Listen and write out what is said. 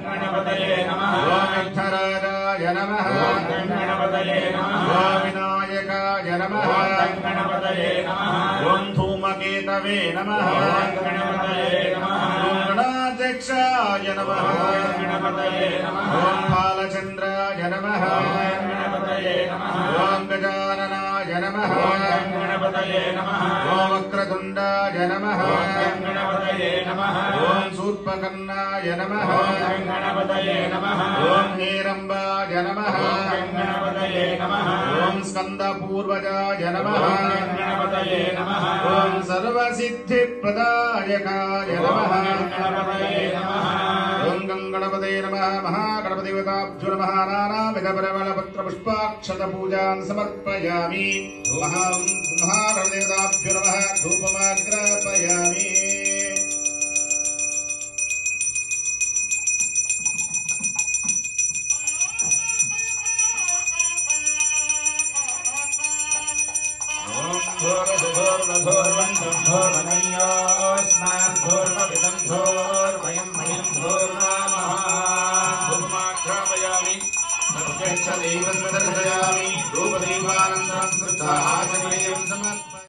गणपतये नमः ओम विघ्नराजाय नमः ओम गणपतये नमः ओम विनायकाय नमः ओम गणपतये नमः ओम धूमकेतवे नमः ओम गणपतये नमः ओम गणाध्यक्षाय नमः ओम गणपतये नमः ओम बालचंद्राय नमः ओम गणपतये नमः ओम गजाननाय नमः ओम गणपतये नमः ओम वक्रतुंडाय नमः ओम गणपतये नमः ओम शूर्पकर्णाय नमः ओम गणपतये नमः ओम हेरंबाय नमः ओम गणपतये नमः ओम स्कंदपूर्वजाय नमः ओम गणपतये नमः ओम सर्वसिद्धिप्रदायकाय नमः गणपतये नमः ओम गणपतये नमः महागणपतिवताभ्यो नमः नानाविधपरिमलपत्रपुष्पाक्षतपूजान् समर्पयामि महागणपतिवताभ्यो नमः धूपमाग्रापयामि धूपदीपानन्दं श्रद्धाचमनीयं